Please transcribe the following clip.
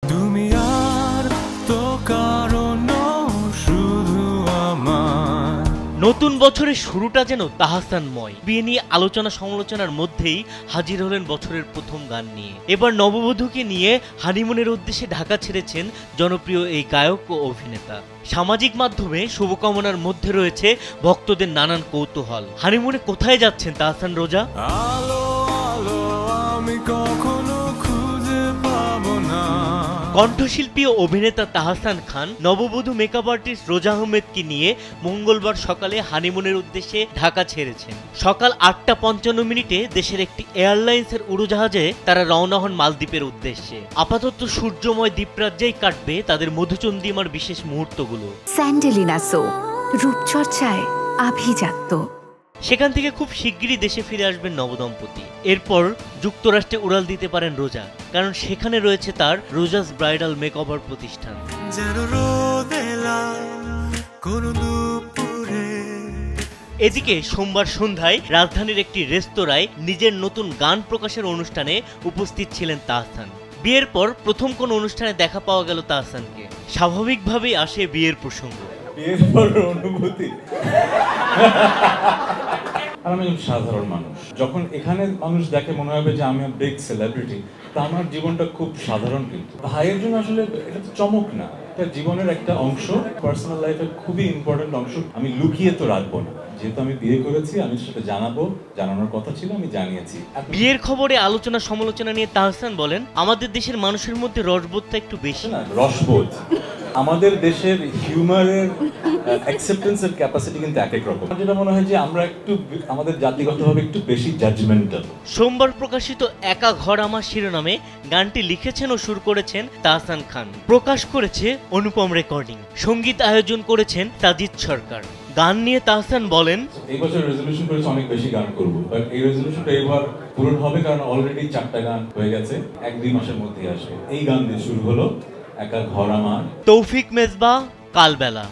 তুমি আর তো কারণ শুধু আমার। নতুন বছরের শুরুটা যেন তাহসানময়। বিয়ে নিয়ে আলোচনা সমালোচনার মধ্যেই হাজির হলেন বছরের প্রথম গান নিয়ে। এবার নববধূকে নিয়ে হানিমুনের উদ্দেশ্যে ঢাকা ছেড়েছেন জনপ্রিয় এই গায়ক ও অভিনেতা। সামাজিক মাধ্যমে শুভকামনার মধ্যে রয়েছে ভক্তদের নানান কৌতূহল। হানিমুনে কোথায় যাচ্ছেন তাহসান রোজা? আলো আলো আমি কখনো খুঁজে পাবো না। কণ্ঠশিল্পী ও অভিনেতা তাহসান খান নববধূ মেকআপ আর্টিস্ট রোজা আহমেদকে নিয়ে মঙ্গলবার সকালে হানিমুনের উদ্দেশ্যে ঢাকা ছেড়েছেন। সকাল 8:55 দেশের একটি এয়ারলাইন্সের উড়োজাহাজে তারা রওনা হন মালদ্বীপের উদ্দেশ্যে। আপাতত সূর্যময় দ্বীপরাজ্যেই কাটবে তাদের মধুচন্দ্রিমার বিশেষ মুহূর্তগুলো। স্যান্ডেলিনা সো, রূপচর্চায় আভিজাত্য। সেখান থেকে খুব শিগগিরই দেশে ফিরে আসবেন নবদম্পতি। এরপর যুক্তরাষ্ট্রে উড়াল দিতে পারেন রোজা, কারণ সেখানে রয়েছে তার রোজাস ব্রাইডাল মেকওভার প্রতিষ্ঠান। এদিকে সোমবার সন্ধ্যায় রাজধানীর একটি রেস্তোরাঁয় নিজের নতুন গান প্রকাশের অনুষ্ঠানে উপস্থিত ছিলেন তাহসান। বিয়ের পর প্রথম কোন অনুষ্ঠানে দেখা পাওয়া গেল তাহসানকে। স্বাভাবিকভাবেই আসে বিয়ের প্রসঙ্গ। বিয়ের পর অনুভূতি আর আমি সাধারণ মানুষ। যখন এখানে মানুষ দেখে মনে হবে যে আমি বিগ সেলিব্রিটি, তা আমার জীবনটা খুব সাধারণ। কিন্তু ভাইয়ের জন্য আসলে এটা তো চমক না, এটা জীবনের একটা অংশ, পার্সোনাল লাইফের খুবই ইম্পর্টেন্ট অংশ। আমি লুকিয়ে তো রাখবো না, যেহেতু আমি বিয়ে করেছি আমি সেটা জানাবো, জানানোর কথা ছিল, আমি জানিয়েছি। বিয়ের খবরে আলোচনা সমালোচনা নিয়ে তাহসান বলেন, আমাদের দেশের মানুষের মধ্যে রসবোধটা একটু বেশি। না, রসবোধ আমাদের দেশের হিউমারের অ্যাকসেপ্টেন্সের ক্যাপাসিটি কিন্তু এক এক রকম। যেটা মনে হয় যে আমরা একটু আমাদের জাতিগতভাবে একটু বেশি জাজমেন্টাল। সোমবার প্রকাশিত একা ঘর আমার শিরোনামে গানটি লিখেছেন ও সুর করেছেন তাহসান খান। প্রকাশ করেছে অনুপম রেকর্ডিং। সঙ্গীত আয়োজন করেছেন তাজিদ সরকার। গান নিয়ে তাহসান বলেন, এই বছর রেজলিউশন করেছি অনেক বেশি গান করব, বাট এই রেজলিউশনটা এবার পূরণ হবে, কারণ অলরেডি 4টা গান হয়ে গেছে, 1-2 মাসের মধ্যেই আসবে। এই গান দিয়ে শুরু হলো একা ঘর আমার। তৌফিক মেজবা, কালবেলা।